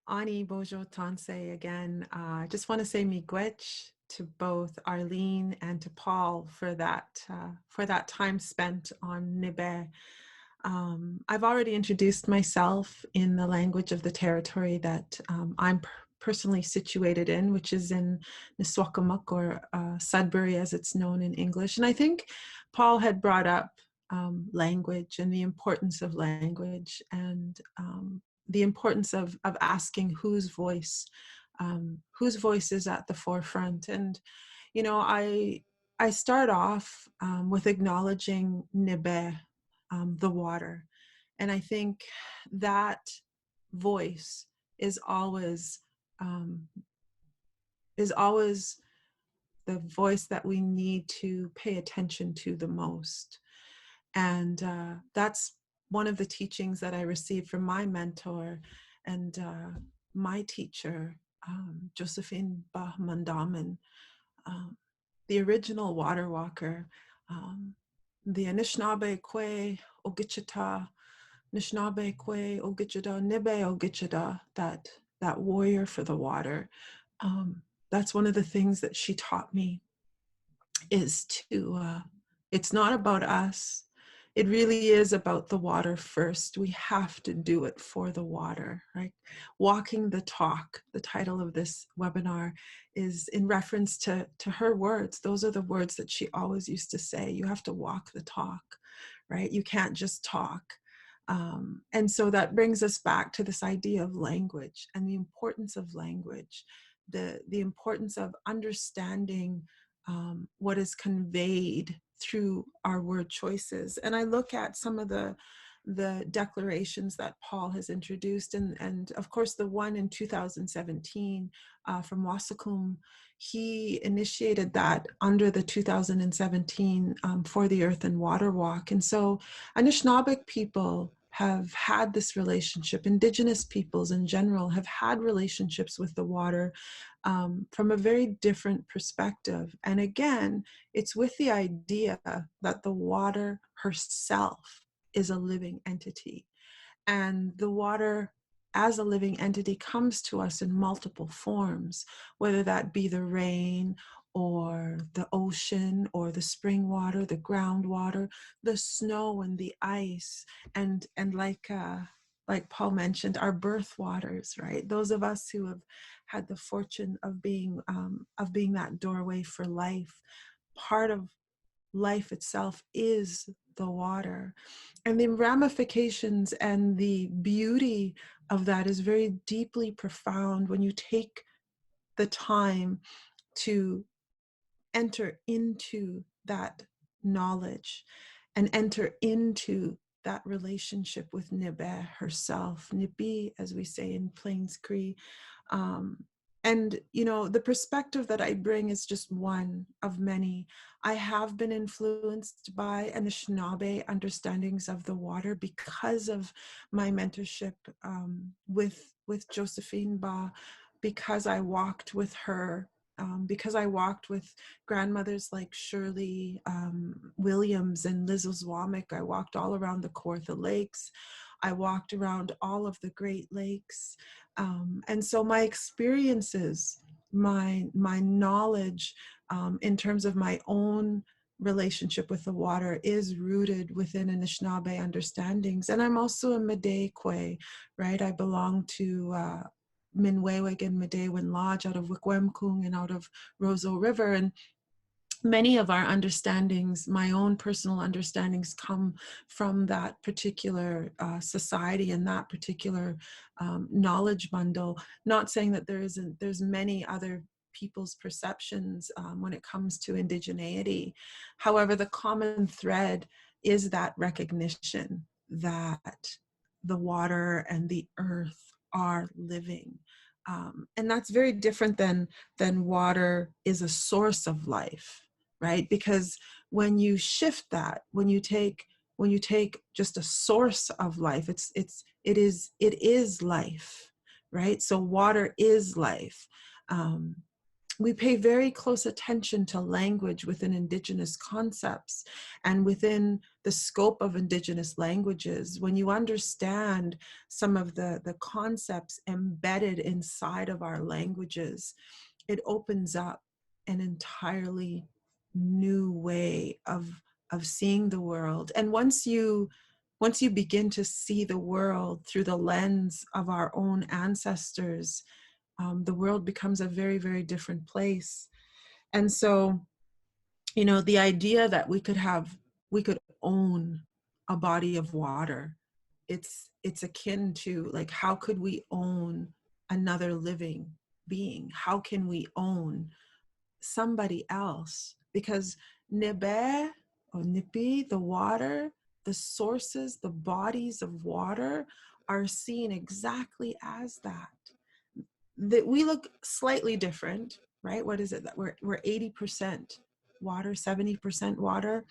Ani Bojo Tansei again. I just want to say miigwech to both Arlene and to Paul for that time spent on Nibe. I've already introduced myself in the language of the territory that I'm personally situated in, which is in Niswakamuk, or Sudbury as it's known in English. And I think Paul had brought up language and the importance of language, and the importance of asking whose voice is at the forefront. And I start off with acknowledging Nibe, the water, and I think that voice is always um, is always the voice that we need to pay attention to the most. And that's one of the teachings that I received from my mentor and my teacher, Josephine Bahmandaman, um, the original water walker, the Anishinaabe Kwe Ogichita, Anishinaabe Kwe Ogichida, Nibe Ogichida, that warrior for the water. That's one of the things that she taught me, is to, it's not about us. It really is about the water first. We have to do it for the water, right? Walking the talk, the title of this webinar, is in reference to her words. Those are the words that she always used to say. You have to walk the talk, right? You can't just talk. And so that brings us back to this idea of language and the importance of language, the importance of understanding what is conveyed through our word choices. And I look at some of the declarations that Paul has introduced, and of course the one in 2017 from Wasakum. He initiated that under the 2017 For the Earth and Water Walk. And so Anishinaabeg people have had this relationship. Indigenous peoples in general have had relationships with the water from a very different perspective. And again, it's with the idea that the water herself is a living entity. And the water as a living entity comes to us in multiple forms, whether that be the rain or the ocean or the spring water, the groundwater, the snow and the ice, and like Paul mentioned, our birth waters, right? Those of us who have had the fortune of being that doorway for life. Part of life itself is the water. And the ramifications and the beauty of that is very deeply profound when you take the time to enter into that knowledge and enter into that relationship with Nibe herself, Nibi, as we say in Plains Cree. And, the perspective that I bring is just one of many. I have been influenced by Anishinaabe understandings of the water because of my mentorship with Josephine Ba, because I walked with her, because I walked with grandmothers like Shirley Williams and Liz Oswamick. I walked all around the Kawartha Lakes. I walked around all of the Great Lakes. And so my experiences, my knowledge in terms of my own relationship with the water is rooted within Anishinaabe understandings. And I'm also a Midekwe, right? I belong to Minwewig and Midewin Lodge out of Wikwemkung and out of Roseau River. And many of our understandings, my own personal understandings, come from that particular society and that particular knowledge bundle. Not saying that there's many other people's perceptions when it comes to indigeneity. However, the common thread is that recognition that the water and the earth are living. And that's very different than water is a source of life, right? Because when you shift that, when you take just a source of life, it is life, right? So water is life. We pay very close attention to language within Indigenous concepts and within the scope of Indigenous languages, when you understand some of the concepts embedded inside of our languages, it opens up an entirely new way of seeing the world. And once you begin to see the world through the lens of our own ancestors, the world becomes a very, very different place. And so, the idea that we could own a body of water, it's akin to, like, how could we own another living being? How can we own somebody else? Because Nebe or Nipi, the water, the sources, the bodies of water are seen exactly as that. That we look slightly different, right? What is it that we're 80% water, 70% water,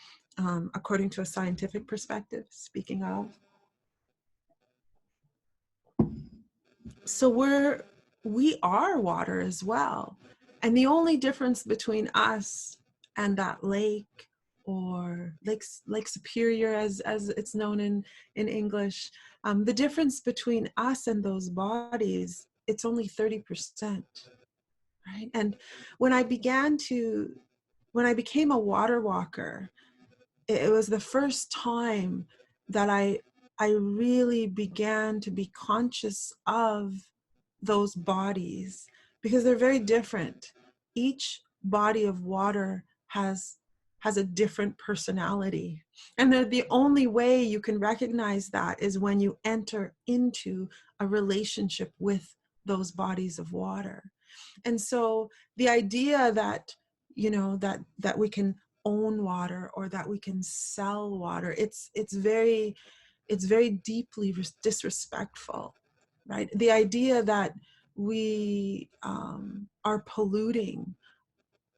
according to a scientific perspective, speaking of. So we are water as well. And the only difference between us and that lake, or Lake Superior as it's known in English, the difference between us and those bodies, it's only 30%, right? And when I became a water walker, it was the first time that I really began to be conscious of those bodies, because they're very different. Each body of water has a different personality, and the only way you can recognize that is when you enter into a relationship with those bodies of water. And so the idea that, that we can own water, or that we can sell water, it's very deeply disrespectful, right? The idea that we are polluting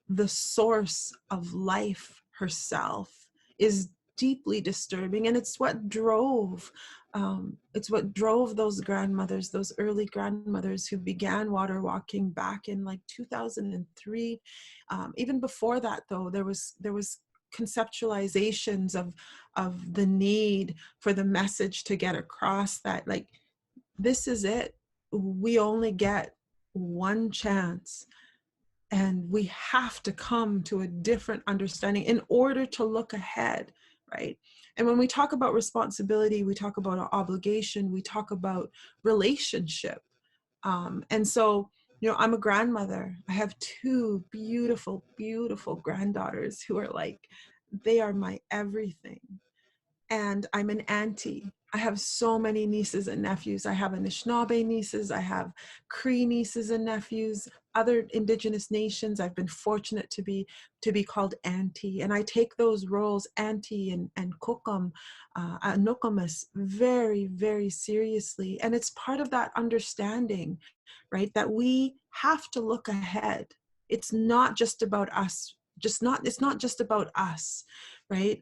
the source of life herself is deeply disturbing. And it's what drove those grandmothers, those early grandmothers who began water walking back in like 2003. Even before that, though, there was conceptualizations of the need for the message to get across, that, like, this is it. We only get one chance, and we have to come to a different understanding in order to look ahead, right? And when we talk about responsibility, we talk about our obligation, we talk about relationship. And so, I'm a grandmother. I have two beautiful, beautiful granddaughters who are like, they are my everything. And I'm an auntie. I have so many nieces and nephews. I have Anishinaabe nieces. I have Cree nieces and nephews, other Indigenous nations. I've been fortunate to be called auntie. And I take those roles, auntie and kokum, nokomis, very, very seriously. And it's part of that understanding, right? That we have to look ahead. It's not just about us, it's not just about us, right?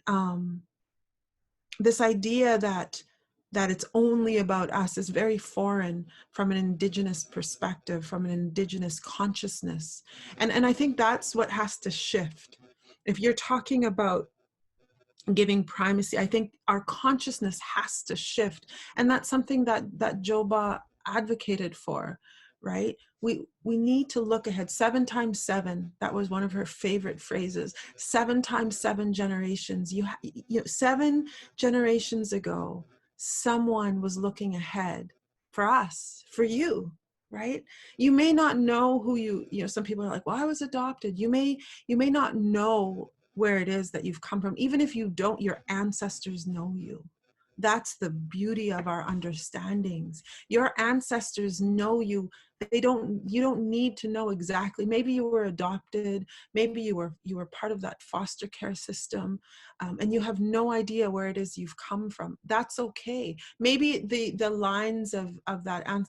This idea that it's only about us is very foreign from an Indigenous perspective, from an Indigenous consciousness. And I think that's what has to shift. If you're talking about giving primacy, I think our consciousness has to shift. And that's something that Joba advocated for, right? We need to look ahead. 7 times 7, that was one of her favorite phrases. 7 times 7 generations. 7 generations ago, someone was looking ahead for us, for you, right? You may not know who some people are like, well, I was adopted. You may not know where it is that you've come from. Even if you don't, your ancestors know you. That's the beauty of our understandings. Your ancestors know you. You don't need to know exactly. Maybe you were adopted. Maybe you were part of that foster care system, and you have no idea where it is you've come from. That's okay. Maybe the lines of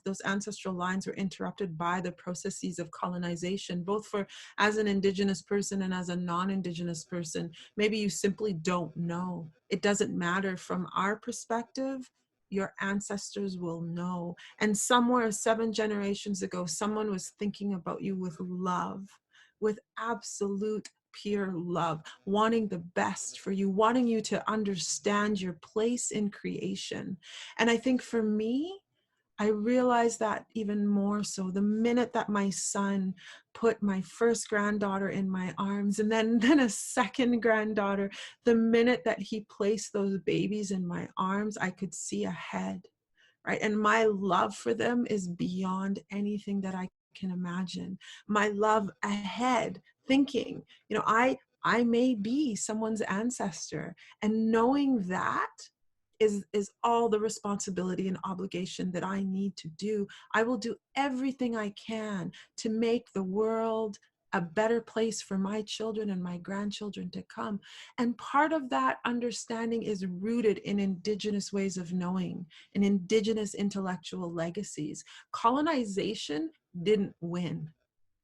those ancestral lines were interrupted by the processes of colonization, both for as an Indigenous person and as a non-Indigenous person. Maybe you simply don't know. It doesn't matter. From our perspective, your ancestors will know. And somewhere 7 generations ago, someone was thinking about you with love, with absolute pure love, wanting the best for you, wanting you to understand your place in creation. And I think for me, I realized that even more so the minute that my son put my first granddaughter in my arms, and then a second granddaughter, the minute that he placed those babies in my arms, I could see ahead, right? And my love for them is beyond anything that I can imagine. My love ahead, thinking, I may be someone's ancestor, and knowing that is all the responsibility and obligation that I need to do. I will do everything I can to make the world a better place for my children and my grandchildren to come. And part of that understanding is rooted in Indigenous ways of knowing and Indigenous intellectual legacies. Colonization didn't win,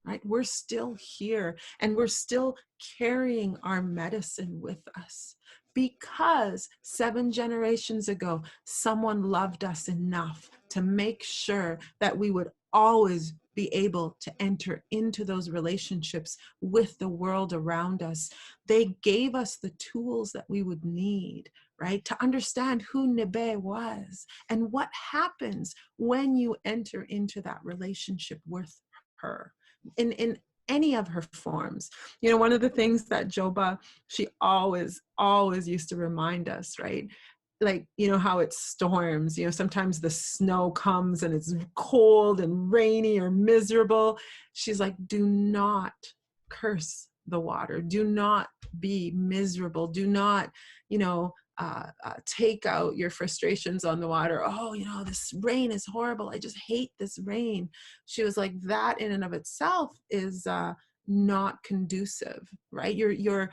right? We're still here, and we're still carrying our medicine with us because 7 generations ago, someone loved us enough to make sure that we would always be able to enter into those relationships with the world around us. They gave us the tools that we would need, right, to understand who Nebe was and what happens when you enter into that relationship with her in any of her forms. One of the things that Joba, she always used to remind us, right? Like, how it storms, sometimes the snow comes and it's cold and rainy or miserable. She's like, do not curse the water. Do not be miserable. Do not, take out your frustrations on the water. Oh, this rain is horrible. I just hate this rain. She was like, that in and of itself is not conducive, right? You're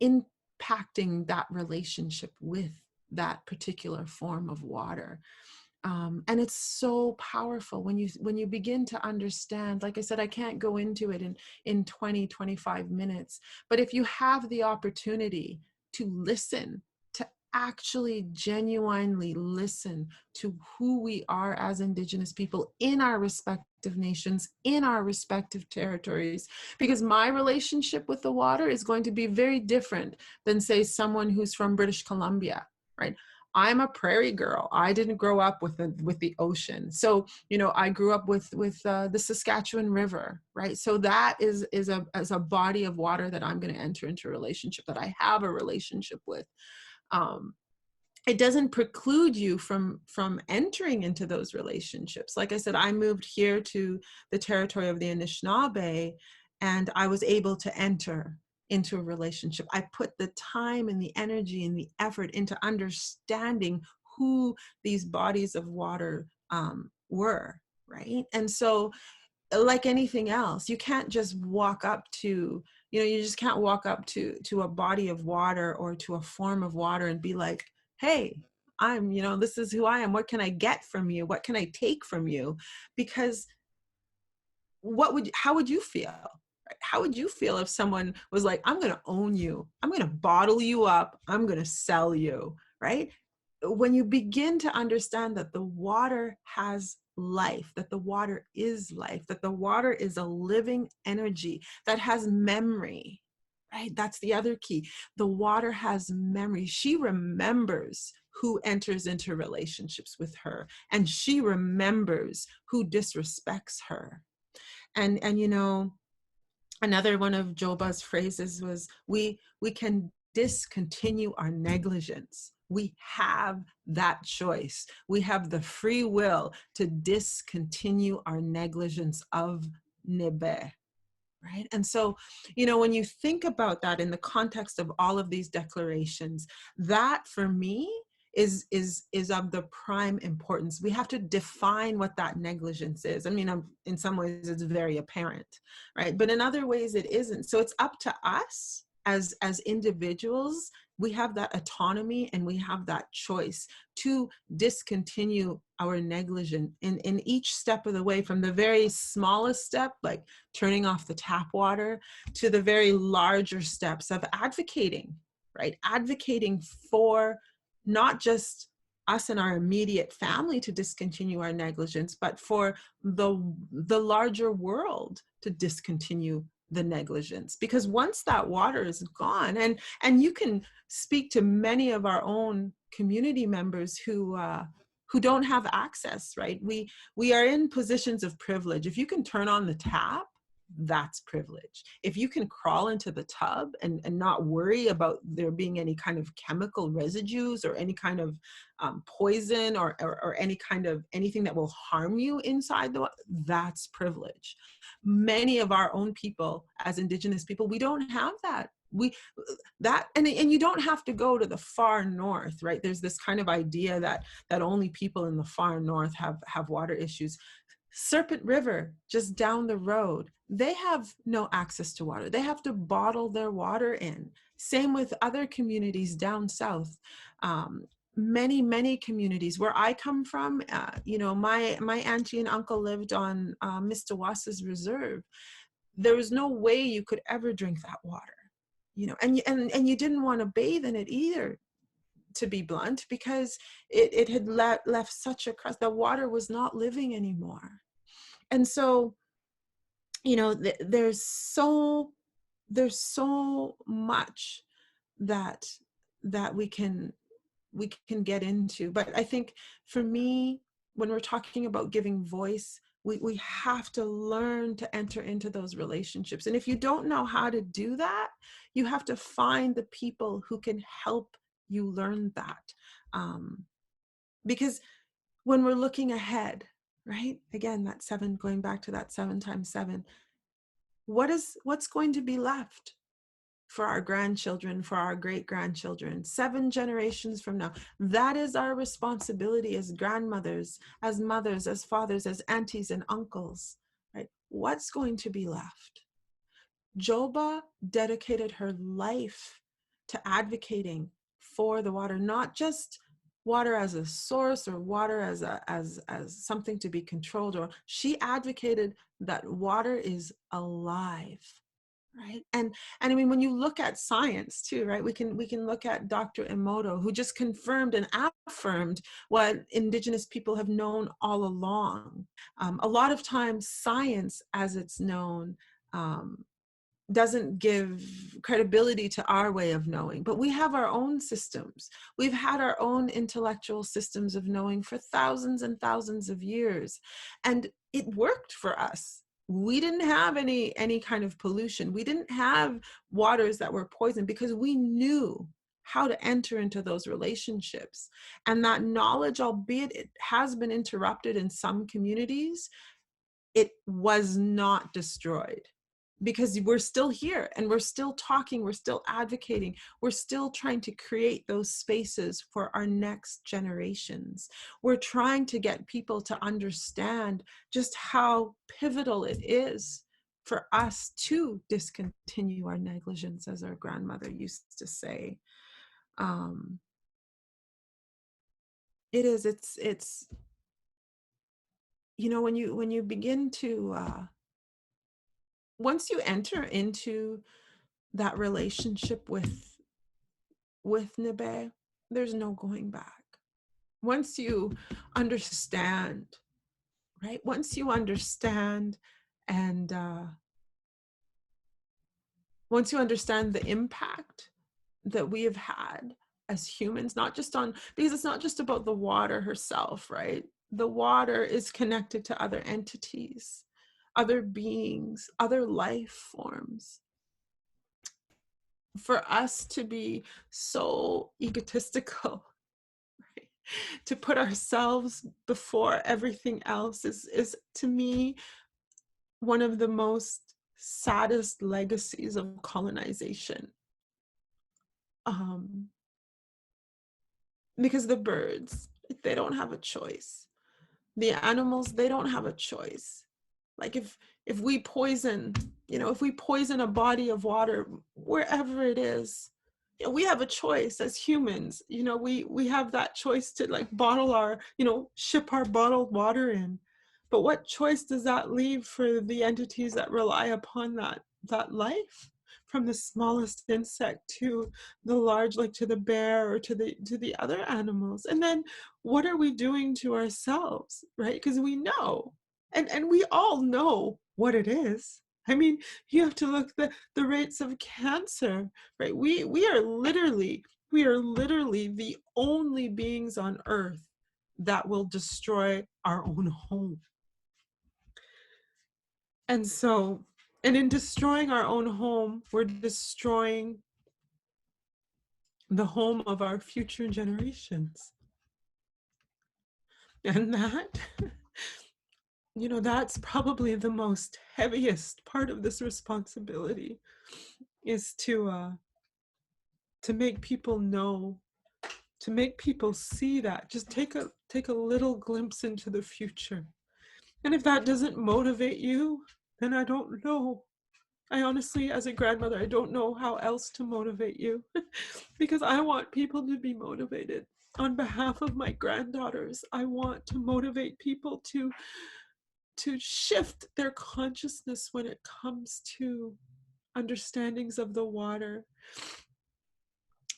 impacting that relationship with that particular form of water. And it's so powerful when you begin to understand. Like I said, I can't go into it in 25 minutes, but if you have the opportunity to listen, to actually genuinely listen to who we are as Indigenous people in our respective nations, in our respective territories, because my relationship with the water is going to be very different than, say, someone who's from British Columbia, right? I'm a prairie girl. I didn't grow up with the ocean. So, I grew up with the Saskatchewan River, right? So that is a body of water that I'm going to enter into a relationship, that I have a relationship with. It doesn't preclude you from entering into those relationships. Like I said, I moved here to the territory of the Anishinaabe, and I was able to enter into a relationship. I put the time and the energy and the effort into understanding who these bodies of water were, right? And so, like anything else, you can't just walk up to, you just can't walk up to a body of water or to a form of water and be like, hey, I'm, this is who I am. What can I get from you? What can I take from you? Because how would you feel? How would you feel if someone was like, I'm going to own you. I'm going to bottle you up. I'm going to sell you, right? When you begin to understand that the water has life, that the water is life, that the water is a living energy that has memory, right? That's the other key. The water has memory. She remembers who enters into relationships with her, and she remembers who disrespects her. And another one of Joba's phrases was, we can discontinue our negligence. We have that choice. We have the free will to discontinue our negligence of Nebe, right? And so, when you think about that in the context of all of these declarations, that for me is of the prime importance. We have to define what that negligence is. I mean, in some ways it's very apparent, right? But in other ways it isn't. So it's up to us as individuals. We have that autonomy and we have that choice to discontinue our negligence in each step of the way, from the very smallest step, like turning off the tap water, to the very larger steps of advocating, right? Advocating for not just us and our immediate family to discontinue our negligence, but for the larger world to discontinue the negligence, because once that water is gone, and you can speak to many of our own community members who don't have access, right? We are in positions of privilege. If you can turn on the tap, that's privilege. If you can crawl into the tub and not worry about there being any kind of chemical residues or any kind of poison or any kind of anything that will harm you inside that's privilege. Many of our own people, as Indigenous people, we don't have that. And you don't have to go to the far north, right? There's this kind of idea that only people in the far north have water issues. Serpent River, just down the road, they have no access to water. They have to bottle their water in. Same with other communities down south. Many communities where I come from, my auntie and uncle lived on Mistawasa's reserve. There was no way you could ever drink that water, and you didn't want to bathe in it either, to be blunt, because it had left such a crust. The water was not living anymore. And so, there's so much that we can get into. But I think for me, when we're talking about giving voice, we have to learn to enter into those relationships. And if you don't know how to do that, you have to find the people who can help you learn that. Because when we're looking ahead, right? Again, that 7, going back to that 7 times 7, what's going to be left for our grandchildren, for our great-grandchildren, 7 generations from now? That is our responsibility as grandmothers, as mothers, as fathers, as aunties and uncles, right? What's going to be left? Joba dedicated her life to advocating for the water, not just water as a source or water as something to be controlled, or she advocated that water is alive, right? And I mean, when you look at science too, right, we can look at Dr. Emoto, who just confirmed and affirmed what Indigenous people have known all along. A lot of times science as it's known doesn't give credibility to our way of knowing, but we have our own systems. We've had our own intellectual systems of knowing for thousands and thousands of years, and it worked for us. We didn't have any kind of pollution. We didn't have waters that were poisoned because we knew how to enter into those relationships. And that knowledge, albeit it has been interrupted in some communities, it was not destroyed, because we're still here and we're still talking, we're still advocating, we're still trying to create those spaces for our next generations. We're trying to get people to understand just how pivotal it is for us to discontinue our negligence, as our grandmother used to say. It's when you begin to once you enter into that relationship with Nibe, there's no going back. Once you understand, right? Once you understand, and once you understand the impact that we have had as humans, not just on, because it's not just about the water herself, right? The water is connected to other entities, other beings, other life forms. For us to be so egotistical, right? To put ourselves before everything else is to me one of the most saddest legacies of colonization. Because the birds, they don't have a choice. The animals, they don't have a choice. Like if we poison, if we poison a body of water, wherever it is, we have a choice as humans. We have that choice to like bottle our, ship our bottled water in. But what choice does that leave for the entities that rely upon that life? From the smallest insect to the large, like to the bear or to the other animals. And then what are we doing to ourselves, right? Because we know, and we all know what it is. I mean, you have to look the rates of cancer, right? We are literally the only beings on earth that will destroy our own home. And so, and in destroying our own home, we're destroying the home of our future generations. And that, that's probably the most heaviest part of this responsibility, is to make people know, to make people see that. Just take a little glimpse into the future. And if that doesn't motivate you, then I don't know. I honestly, as a grandmother, I don't know how else to motivate you because I want people to be motivated. On behalf of my granddaughters, I want to motivate people to shift their consciousness when it comes to understandings of the water.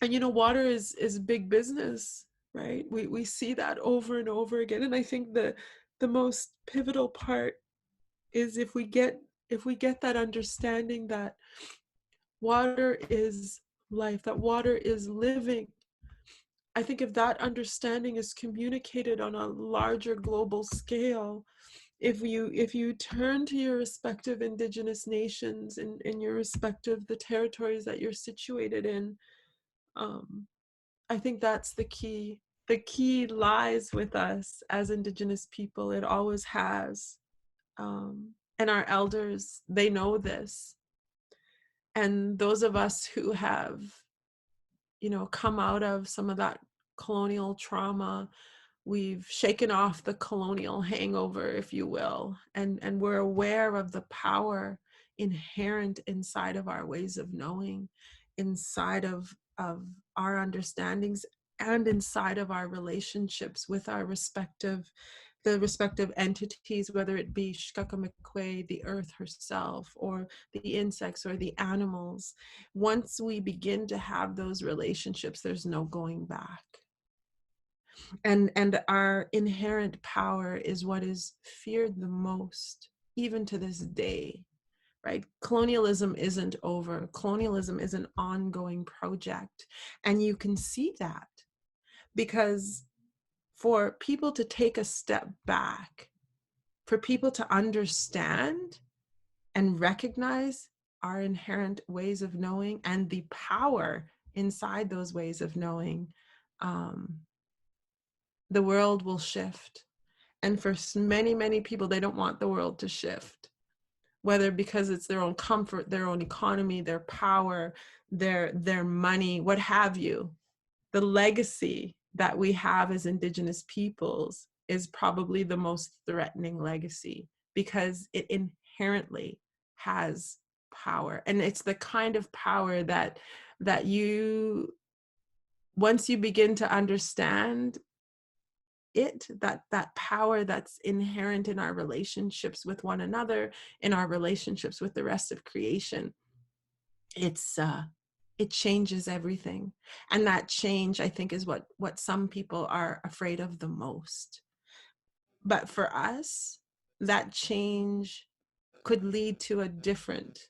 And water is big business, right? We see that over and over again. And I think the most pivotal part is if we get that understanding that water is life, that water is living. I think if that understanding is communicated on a larger global scale, if you turn to your respective indigenous nations in your respective the territories that you're situated in, I think that's the key. The key lies with us as indigenous people. It always has. And our elders, they know this. And those of us who have, come out of some of that colonial trauma, we've shaken off the colonial hangover, if you will, and we're aware of the power inherent inside of our ways of knowing, inside of our understandings, and inside of our relationships with our respective entities, whether it be Shkakamikwe, the earth herself, or the insects or the animals. Once we begin to have those relationships, there's no going back. And our inherent power is what is feared the most, even to this day, right? Colonialism isn't over. Colonialism is an ongoing project. And you can see that because for people to take a step back, for people to understand and recognize our inherent ways of knowing and the power inside those ways of knowing, the world will shift. And for many, many people, they don't want the world to shift, whether because it's their own comfort, their own economy, their power, their money, what have you. The legacy that we have as Indigenous peoples is probably the most threatening legacy because it inherently has power. And it's the kind of power that you, once you begin to understand it, that power that's inherent in our relationships with one another, in our relationships with the rest of creation, it changes everything. And that change, I think, is what some people are afraid of the most. But for us, that change could lead to a different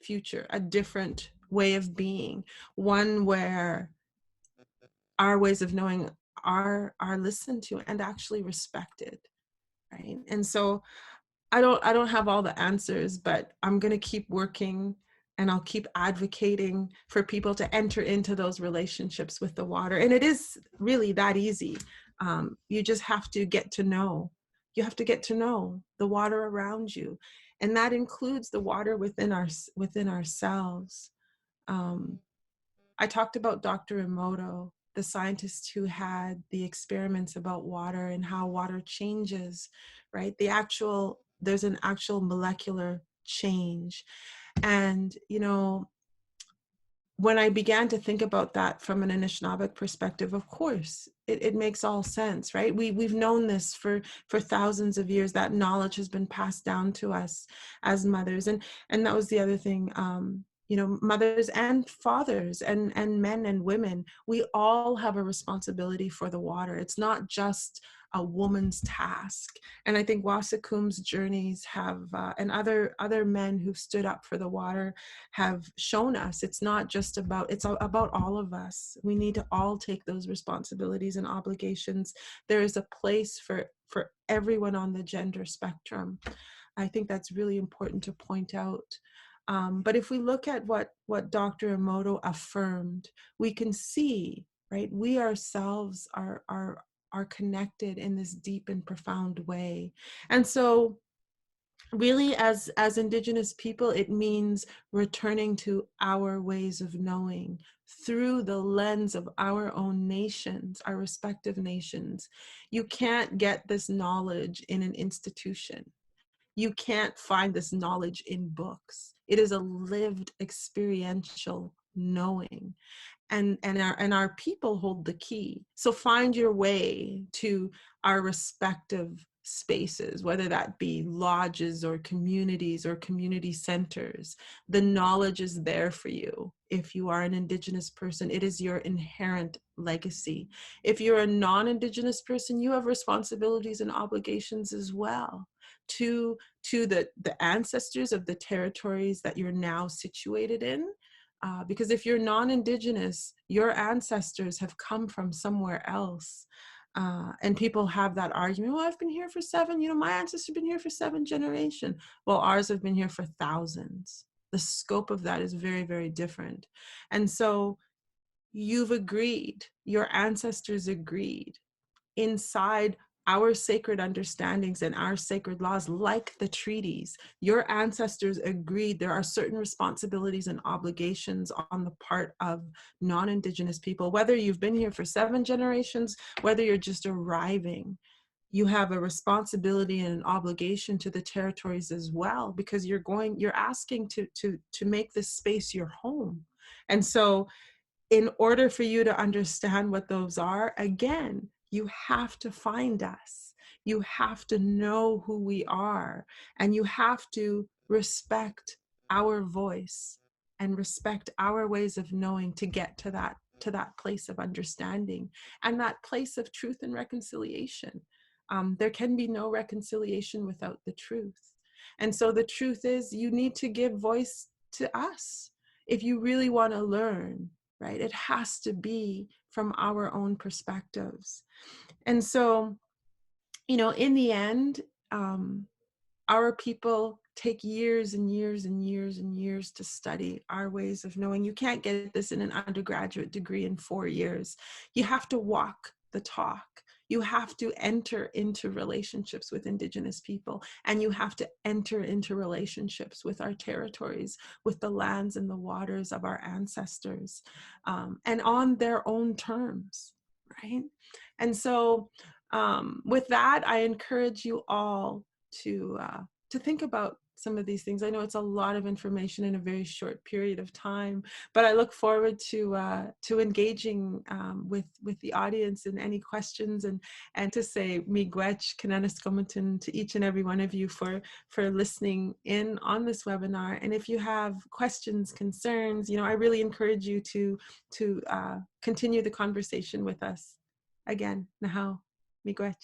future, a different way of being, one where our ways of knowing are listened to and actually respected, right? And so I don't have all the answers, but I'm going to keep working and I'll keep advocating for people to enter into those relationships with the water. And it is really that easy. You just have to get to know. You have to get to know the water around you. And that includes the water within ourselves. I talked about Dr. Emoto, the scientist who had the experiments about water and how water changes, right? There's an actual molecular change. And, when I began to think about that from an Anishinaabeg perspective, of course, it makes all sense, right? We've known this for thousands of years. That knowledge has been passed down to us as mothers. And that was the other thing. mothers and fathers and men and women, we all have a responsibility for the water. It's not just a woman's task. And I think Wasakum's journeys have, and other men who've stood up for the water have shown us it's not just about, it's about all of us. We need to all take those responsibilities and obligations. There is a place for everyone on the gender spectrum. I think that's really important to point out. But if we look at what Dr. Emoto affirmed, we can see, right, we ourselves are connected in this deep and profound way. And so really, as Indigenous people, it means returning to our ways of knowing through the lens of our own nations, our respective nations. You can't get this knowledge in an institution. You can't find this knowledge in books. It is a lived experiential knowing. And our people hold the key. So find your way to our respective spaces, whether that be lodges or community centers. The knowledge is there for you. If you are an Indigenous person, it is your inherent legacy. If you're a non-Indigenous person, you have responsibilities and obligations as well to the ancestors of the territories that you're now situated in. Because if you're non-Indigenous, your ancestors have come from somewhere else. And people have that argument, well, I've been here for my ancestors have been here for 7 generations. Well, ours have been here for thousands. The scope of that is very, very different. And so you've agreed, your ancestors agreed inside our sacred understandings and our sacred laws, like the treaties. Your ancestors agreed there are certain responsibilities and obligations on the part of non-Indigenous people, whether you've been here for 7 generations, whether you're just arriving. You have a responsibility and an obligation to the territories as well, because you're asking to make this space your home. And so in order for you to understand what those are, again, you have to find us. You have to know who we are, and you have to respect our voice and respect our ways of knowing to get to that place of understanding and that place of truth and reconciliation. There can be no reconciliation without the truth. And so the truth is, you need to give voice to us if you really want to learn, right? It has to be from our own perspectives. And so, in the end, our people take years and years and years and years to study our ways of knowing. You can't get this in an undergraduate degree in 4 years. You have to walk the talk. You have to enter into relationships with Indigenous people, and you have to enter into relationships with our territories, with the lands and the waters of our ancestors, and on their own terms, right? And so with that, I encourage you all to think about some of these things. I know it's a lot of information in a very short period of time, but I look forward to engaging with the audience and any questions, and to say miigwech kananaskomatin to each and every one of you for listening in on this webinar. And if you have questions, concerns, I really encourage you to continue the conversation with us. Again, nahau, miigwech.